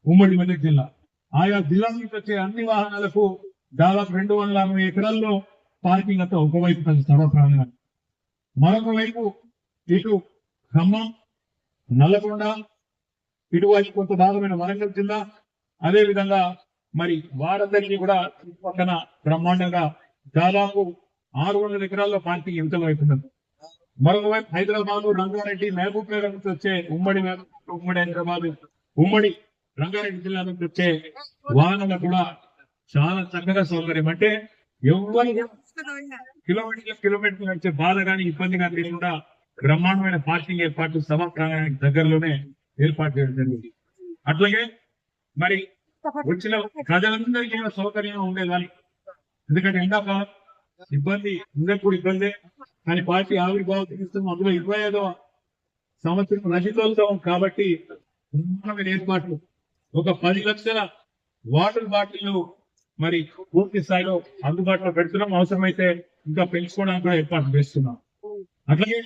ఉమ్మడి మెదక్ జిల్లా. ఆయా జిల్లా నుంచి వచ్చే అన్ని వాహనాలకు దాదాపు 260 ఎకరాల్లో పార్కింగ్ అంతా ఒకవైపు సర్వప్రాంగణం, మరొక వైపు ఇటు ఖమ్మం, నల్లగొండ, ఇటువైపు కొంత భాగమైన వరంగల్ జిల్లా, అదే విధంగా మరి వారందరికీ కూడా పక్కన బ్రహ్మాండంగా దాదాపు 600 ఎకరాల్లో పార్కింగ్ యువతల వైపు ఉన్నది. మరొక వైపు హైదరాబాద్, రంగారెడ్డి, మహబూబ్ నగర్ నుంచి వచ్చే ఉమ్మడి హైదరాబాద్, ఉమ్మడి రంగారెడ్డి జిల్లా నుంచి వచ్చే వాహనాలు కూడా చాలా చక్కగా సౌకర్యం. అంటే ఎవరు కిలోమీటర్లు నడిచే బాధ కానీ ఇబ్బంది కానీ లేకుండా బ్రహ్మాండమైన పార్కింగ్ ఏర్పాట్లు సభా ప్రాంగణానికి దగ్గరలోనే ఏర్పాటు చేయడం జరిగింది. అట్లాగే మరి వచ్చిన ప్రజలందరికీ సౌకర్యంగా ఉండేదాన్ని, ఎందుకంటే ఎండాకాలం ఇబ్బంది అందరికీ ఇబ్బందే, కానీ పార్టీ ఆవిర్భావం తీసుకున్న అందులో 25వ సంవత్సరం రజతోత్సవం కాబట్టి ఏర్పాట్లు ఒక 10 లక్షల వాటర్ బాటిల్ మరి పూర్తి స్థాయిలో అందుబాటులో పెడుతున్నాం. అవసరమైతే ఇంకా పెంచుకోవడానికి కూడా ఏర్పాట్లు చేస్తున్నాం. అట్లాగే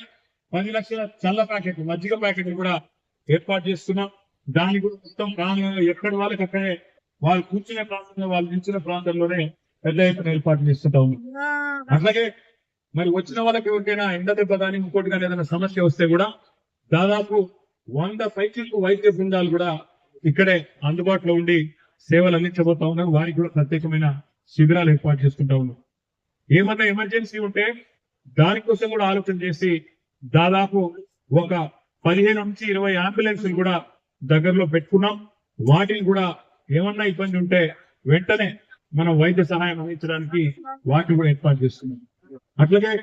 10 లక్షల చల్ల ప్యాకెట్లు, మజ్జిగ ప్యాకెట్లు కూడా ఏర్పాటు చేస్తున్నాం. దాన్ని కూడా మొత్తం ప్రాంతంలో ఎక్కడి వాళ్ళకి అక్కడే వాళ్ళు కూర్చునే ప్రాంతంలో, వాళ్ళు నిల్చున్న ప్రాంతంలోనే పెద్ద ఎత్తున ఏర్పాటు చేస్తుంటా ఉన్నాం. అట్లాగే మరి వచ్చిన వాళ్ళకి ఎవరికైనా ఎండ దెబ్బ కానీ ఇంకోటి కానీ ఏదైనా సమస్య వస్తే కూడా దాదాపు 100 పైచీలకు వైద్య బృందాలు కూడా ఇక్కడే అందుబాటులో ఉండి సేవలు అందించబోతా ఉన్నారు. వారికి కూడా ప్రత్యేకమైన శిబిరాలు ఏర్పాటు చేసుకుంటా ఉన్నాం. ఏమన్నా ఎమర్జెన్సీ ఉంటే దానికోసం కూడా ఆలోచన చేసి దాదాపు ఒక 15 నుంచి 20 అంబులెన్సులు కూడా దగ్గరలో పెట్టుకున్నాం. వాటిని కూడా ఏమన్నా ఇబ్బంది ఉంటే వెంటనే మనం వైద్య సహాయం అందించడానికి వాటిని కూడా ఏర్పాటు చేస్తున్నాం. అట్లాగే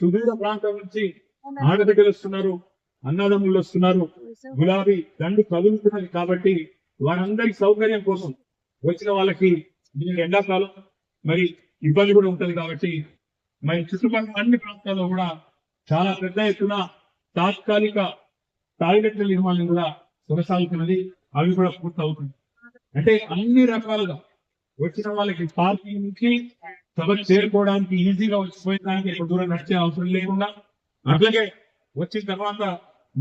సుదూర ప్రాంతం నుంచి ఆడబిడ్డలు వస్తున్నారు, అన్నదమ్ములు వస్తున్నారు, గులాబీ దండు కదులుతున్నది కాబట్టి వారందరి సౌకర్యం కోసం వచ్చిన వాళ్ళకి ఎండాకాలం మరి ఇబ్బంది కూడా ఉంటది కాబట్టి మరి చుట్టుపక్కల అన్ని ప్రాంతాల్లో కూడా చాలా పెద్ద ఎత్తున తాత్కాలిక టాయిలెట్ల నిర్మాణం కూడా కొనసాగుతున్నది. అవి కూడా పూర్తి అవుతుంది. అంటే అన్ని రకాలుగా వచ్చిన వాళ్ళకి పార్కింగ్ నుంచి సభకు చేరుకోవడానికి ఈజీగా వచ్చిపోయడానికి ఎక్కువ దూరం నడిచే అవసరం లేకుండా, అట్లాగే వచ్చిన తర్వాత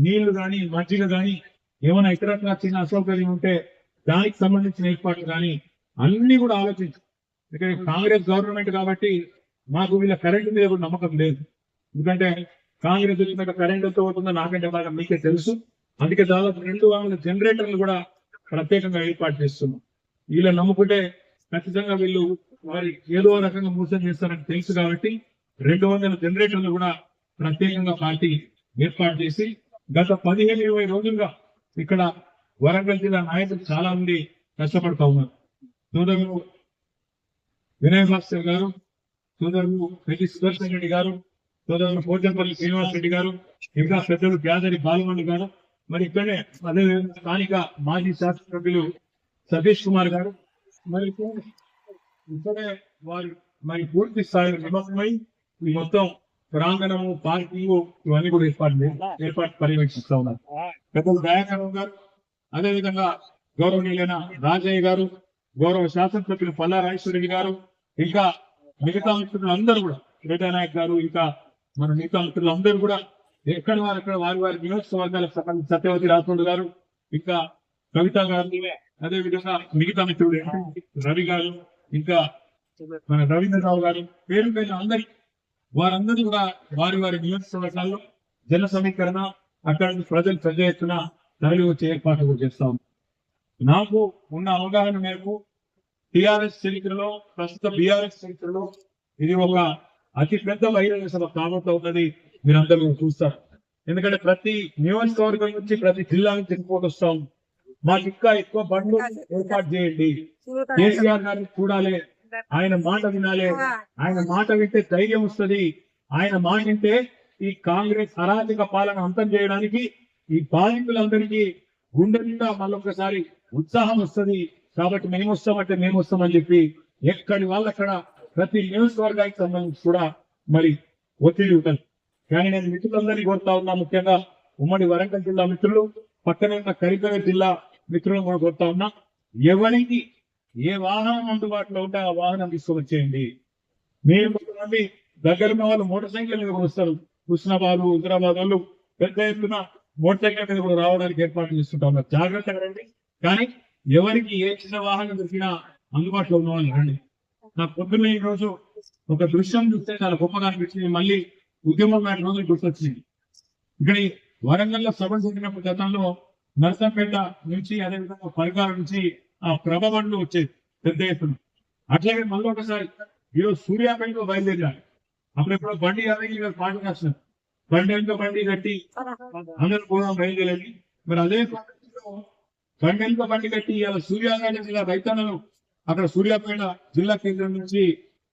నీళ్లు కానీ మజ్జిగ కానీ ఏమైనా ఇతరత్రా చిన్న అసౌకర్యం ఉంటే దానికి సంబంధించిన ఏర్పాట్లు కానీ అన్ని కూడా ఆలోచించు. ఇక్కడ కాంగ్రెస్ గవర్నమెంట్ కాబట్టి మాకు వీళ్ళ కరెంటు మీద కూడా నమ్మకం లేదు. ఎందుకంటే కాంగ్రెస్ వచ్చినాక కరెంట్ ఎంత అవుతుందో నాకంటే బాగా మీకే తెలుసు. అందుకే దాదాపు 200 జనరేటర్లు కూడా ప్రత్యేకంగా ఏర్పాటు చేస్తున్నాం. వీళ్ళ నమ్ముకుంటే ఖచ్చితంగా వీళ్ళు మరి ఏదో రకంగా మోసం చేస్తారని తెలుసు కాబట్టి 200 జనరేటర్లు కూడా ప్రత్యేకంగా పార్టీ ఏర్పాటు చేసి గత 15-20 రోజులుగా ఇక్కడ వరంగల్ జిల్లా నాయకులు చాలా మంది కష్టపడతా ఉన్నారు. సోదరులు వినయ్ భాస్కర్ గారు, సోదరులు రెడ్డి సుదర్శన్ రెడ్డి గారు, సోదరులు పోచంపల్లి శ్రీనివాస్ రెడ్డి గారు, ఇంకా పెద్దలు గ్యాదరి బాలమండి గారు, మరి ఇక్కడే అదేవిధంగా స్థానిక మాజీ శాసనసభ్యులు సతీష్ కుమార్ గారు, మరి ఇక్కడే వారు మరి పూర్తి స్థాయిలో నిమగ్నమై ఈ మొత్తం ప్రాంగణము, పార్కింగ్ ఇవన్నీ కూడా ఏర్పాటు పర్యవేక్షిస్తా ఉన్నారు. పెద్దలు దయాకరం గారు, అదేవిధంగా గౌరవనీయులైన రాజయ్య గారు, గౌరవ శాసనసభ్యులు పల్లా రాజేశ్వరరెడ్డి గారు, ఇంకా మిగతా మిత్రులు అందరూ కూడా రెడ్డి నాయక్ గారు, ఇంకా మన మిగతా మిత్రులు అందరూ కూడా ఎక్కడ వారి నియోజకవర్గాలకు సంబంధించి సత్యవతి రాథోడ్ గారు, ఇంకా కవిత గారు, అదే విధంగా మిగతా మిత్రులు రవి గారు, ఇంకా మన రవీంద్రరావు గారు, పేరు అందరికీ వారందరూ కూడా వారి నియోజకవర్గాల్లో జన సమీకరణ, అక్కడ నుంచి ప్రజలు పెద్ద ఎత్తున తరలి వచ్చే ఏర్పాట్లు కూడా చేస్తాం. నాకు ఉన్న అవగాహన మేరకు టిఆర్ఎస్ చరిత్రలో, ప్రస్తుత బిఆర్ఎస్ చరిత్రలో ఇది ఒక అతి పెద్ద బహిరంగ సభ కాబోతున్నది. మీరందరూ చూస్తారు. ఎందుకంటే ప్రతి నియోజకవర్గం నుంచి, ప్రతి జిల్లా నుంచి రిపోర్ట్ వస్తాం. మాకు ఇంకా ఎక్కువ బండ్లు ఏర్పాటు చేయండి, కేసీఆర్ గారిని చూడాలి, ఆయన మాట వినాలి, ఆయన మాట వింటే ధైర్యం వస్తుంది, ఆయన మాట వింటే ఈ కాంగ్రెస్ అరాజక పాలన అంతం చేయడానికి ఈ బాధితులందరికీ గుండె నిండా మళ్ళొకసారి ఉత్సాహం వస్తుంది. కాబట్టి మేము వస్తామని చెప్పి ఎక్కడి వాళ్ళక్కడ ప్రతి నియోజకవర్గానికి సంబంధించి కూడా మరి ఒత్తిడి ఉంటుంది. కానీ నేను మిత్రులందరినీ కోరుతా ఉన్నా, ముఖ్యంగా ఉమ్మడి వరంగల్ జిల్లా మిత్రులు, పక్కన ఉన్న కరీంనగర్ జిల్లా మిత్రులను కూడా కోరుతా ఉన్నా, ఎవరికి ఏ వాహనం అందుబాటులో ఉంటే ఆ వాహనం తీసుకొచ్చేయండి. మీరు కొంతమంది దగ్గర ఉన్న వాళ్ళు మోటార్ సైకిల్ మీద కూడా వస్తారు. హుస్నాబాద్, హుజరాబాద్ వాళ్ళు పెద్ద ఎత్తున మోటార్ సైకిల్ మీద కూడా రావడానికి ఏర్పాటు చేస్తుంటా ఉన్నారు. జాగ్రత్తగా రండి. కానీ ఎవరికి ఏ చిన్న వాహనం దొరికినా అందుబాటులో ఉన్న వాళ్ళు రండి. నాకు పొద్దున్న ఈ రోజు ఒక దృశ్యం చూస్తే చాలా గొప్పగా అనిపించింది. మళ్ళీ ఉద్యమం నాటి రోజులు గుర్తొచ్చింది. ఇక్కడ వరంగల్లో సభ జరిగినప్పుడు గతంలో నర్సంపేట నుంచి అదేవిధంగా పరిగాల నుంచి ఆ ప్రభ బండ్లు వచ్చేది పెద్ద ఎత్తున. అట్లాగే మళ్ళీ ఒకసారి ఈరోజు సూర్యాపేటలో బయలుదేరారు. అప్పుడెప్పుడు బండి యాదగిరి గారు పాట రాస్తారు, బండి వెనుక బండి కట్టి అందరూ కూడా బయలుదేరాలి. మరి అదే బండి వెనుక బండి కట్టి ఇలా సూర్యాపేట జిల్లా రైతన్నలు అక్కడ సూర్యాపేట జిల్లా కేంద్రం నుంచి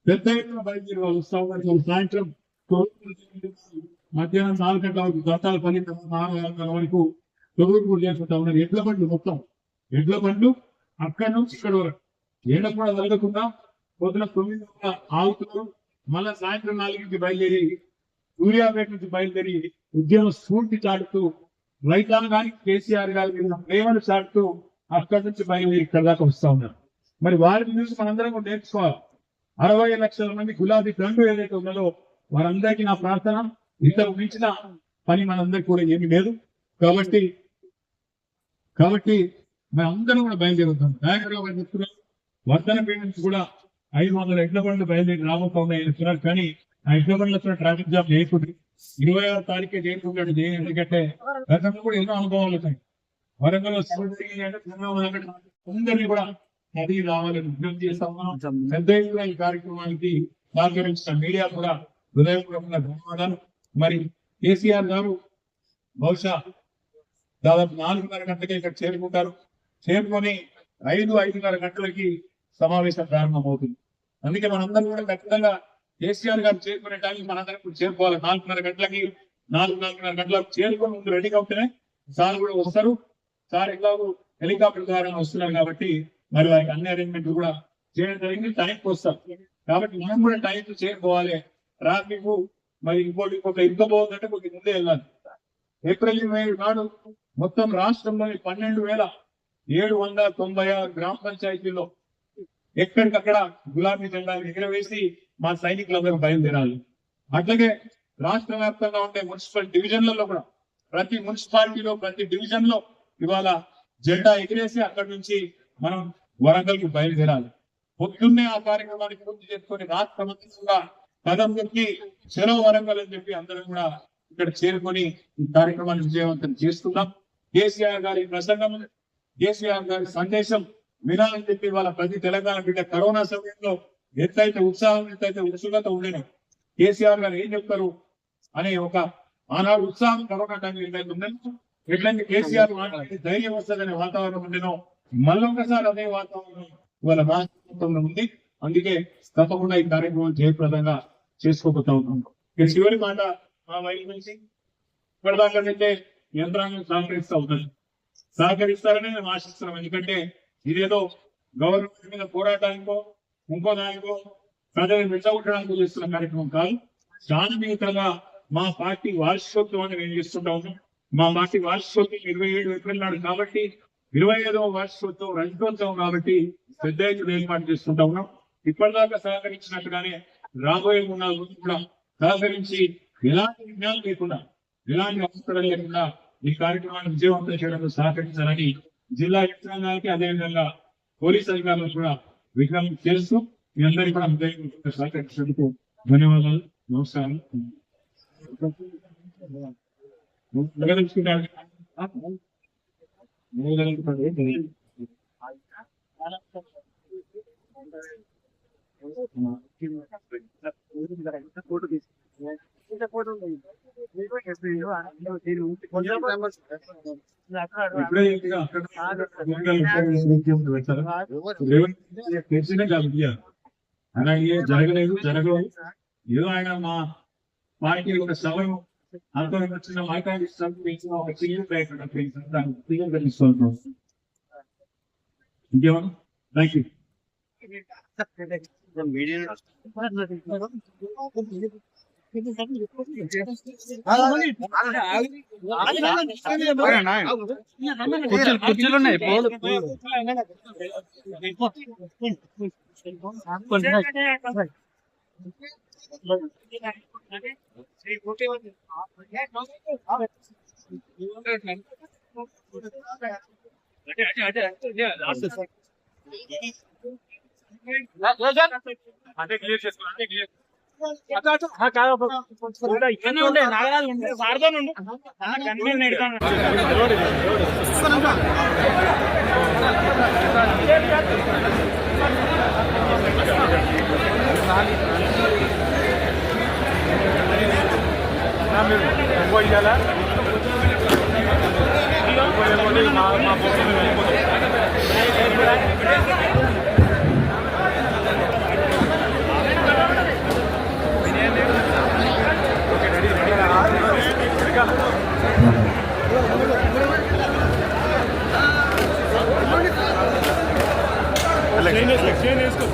పెద్ద ఎత్తున బయలుదేరి వాళ్ళు వస్తా ఉన్నారు. సాయంత్రం మధ్యాహ్నం 4 గంటల వరకు గతాలు 10 వరకు తొగురు చేసుకుంటా ఉన్నారు. ఎడ్ల బండ్లు మొత్తం ఎడ్ల బండ్లు అక్కడి నుంచి ఇక్కడ వరకు ఏడ కూడా వెలగకుండా పొద్దున 9 ఆగుతున్నారు. మళ్ళా సాయంత్రం 4కి బయలుదేరి సూర్యాపేట నుంచి బయలుదేరి ఉద్యమ స్ఫూర్తి చాటుతూ రైతాంగానికి కేసీఆర్ గారి మీద ప్రేమను చాటుతూ అక్కడి నుంచి బయలుదేరి ఇక్కడ దాకా వస్తా ఉన్నారు. మరి వారిని చూసి మనందరం కూడా నేర్చుకోవాలి. 60 లక్షల మంది గులాబీ దండు ఏదైతే ఉన్నదో వారందరికీ నా ప్రార్థన, ఇంతకు మించిన పని మనందరికీ కూడా ఏమీ లేదు. కాబట్టి మనం అందరం కూడా బయలుదేరుతాం. నాయకుడు చెప్తున్నారు వర్ధనపేట నుంచి కూడా 500 ఎడ్ల బండ్లు బయలుదేరి రాబోతా ఉన్నాయి చెప్తున్నారు. కానీ ఆ ఎడ్ల బండ్లతో ట్రాఫిక్ జామ్ చేయకుండా 26వ తారీఖే చేయకుంటాడు. ఎందుకంటే గతంలో కూడా ఎన్నో అనుభవాలు ఉంటాయి. వరంగల్ అందరినీ కూడా అది రావాలని విజ్ఞప్తి చేస్తా ఉన్నాం. పెద్ద ఎత్తున ఈ కార్యక్రమానికి సహకరించిన మీడియా కూడా హృదయపూర్వకంగా ధన్యవాదాలు. మరి కేసీఆర్ గారు బహుశా దాదాపు 4:30 గంటలకి ఇక్కడ చేరుకుంటారు. చేరుకొని 5-5:30 గంటలకి సమావేశం ప్రారంభమవుతుంది. అందుకే మనందరం కూడా ఖచ్చితంగా కేసీఆర్ గారు చేరుకునే టైంకి మనందరం కూడా చేరుకోవాలి. 4:30 గంటలకి 4-4:30 గంటలకు చేరుకొని ముందు రెడీగా ఉంటేనే సార్ కూడా వస్తారు. సార్ ఎట్లాగో హెలికాప్టర్ ద్వారా వస్తున్నారు కాబట్టి మరి వారికి అన్ని అరేంజ్మెంట్ కూడా చేయడం జరిగింది. టైంకి వస్తారు కాబట్టి మనం కూడా టైంకి చేరుకోవాలి. ట్రాఫిక్ మరి ఇంకోటి ఇరుకపోతుందంటే కొద్ది ముందే వెళ్ళాలి. ఏప్రిల్ 27 నాడు మొత్తం రాష్ట్రంలోని 12,796 గ్రామ పంచాయతీల్లో ఎక్కడికక్కడ గులాబీ జెండాలు ఎగరవేసి మా సైనికులందరూ బయలుదేరాలి. అట్లాగే రాష్ట్ర వ్యాప్తంగా ఉండే మున్సిపల్ డివిజన్లలో కూడా ప్రతి మున్సిపాలిటీలో ప్రతి డివిజన్ లో ఇవాళ జెండా ఎగిరేసి అక్కడి నుంచి మనం వరంగల్ కి బయలుదేరాలి. పొద్దున్నే ఆ కార్యక్రమాన్ని పూర్తి చేసుకొని రాష్ట్రమంతా కదం చెప్పి సెలవు వరంగల్ అని చెప్పి అందరం కూడా ఇక్కడ చేరుకొని ఈ కార్యక్రమాన్ని విజయవంతం చేస్తున్నాం. కేసీఆర్ గారి ప్రసంగం, కేసీఆర్ గారి సందేశం వినాలని చెప్పి వాళ్ళ ప్రతి తెలంగాణ బిడ్డ కరోనా సమయంలో ఎంతైతే ఉత్సాహం ఎంతైతే ఉత్సుకత ఉండేనో కేసీఆర్ గారు ఏం చెప్తారు అనే ఒక ఆనాడు ఉత్సాహం కరోనా టైంలో ఎంతైతే ఉండేనో ఎట్లయితే కేసీఆర్ ధైర్యం వస్తుందనే వాతావరణం ఉండేనో మళ్ళొకసారి అదే వాతావరణం ఇవాళ రాష్ట్రంలో ఉంది. అందుకే తప్పకుండా ఈ కార్యక్రమం జయప్రదంగా చేసుకోబోతా ఉన్నాం. ఇక చివరి మాట మా వైపు నుంచి ఇప్పటిదాకానైతే యంత్రాంగం సహకరిస్తారని మేము ఆశిస్తున్నాం. ఎందుకంటే ఇదేదో గవర్నమెంట్ మీద పోరాటానికో ఇంకో దానికో ప్రజలు మెచ్చగొట్టడానికి చేస్తున్న కార్యక్రమం కాదు. శాంతియుతంగా మా పార్టీ వార్షికోత్సవాన్ని మేము చేస్తుంటా ఉన్నాం. మా పార్టీ వార్షికోత్సవం 27 ఏప్రిల్ నాడు కాబట్టి 25వ వార్షికోత్సవం రజతోత్సవం కాబట్టి పెద్ద ఎత్తున ఏర్పాటు చేసుకుంటా ఉన్నాం. ఇప్పటిదాకా సహకరించినట్టుగానే రాబోయే 3 రోజులు కూడా సహకరించి ఎలాంటి విజ్ఞానం లేకుండా ఎలాంటి అవసరం లేకుండా ఈ కార్యక్రమాన్ని విజయవంతం చేయడంలో సహకరించాలని జిల్లా యంత్రాంగానికి అదేవిధంగా పోలీస్ అధికారులకు కూడా విజ్ఞప్తి చేస్తూ మీ అందరికీ కూడా హృదయపూర్వకంగా సహకరించినందుకు ధన్యవాదాలు. నమస్కారం. తెలిసినే కాదు అలాగే జరగలేదు జరగవు ఏదో ఆయన మా పార్టీ ఒక సభను అంత వచ్చిన మాట్లాడిస్తాను ఒక క్లియర్ తెలుసుకుంటున్నాం. ఇంకేమన్నా థ్యాంక్ యూ. కుర్చీలు ఉన్నాయి. అంటే క్లియర్ చేసుకో అంటే క్లియర్ ఇక్కడనే ఉండే నాగరాజు ఉండే సార్తో ఉండు కన్వీన్ నేర్తాను చేంజ్ చేసుకో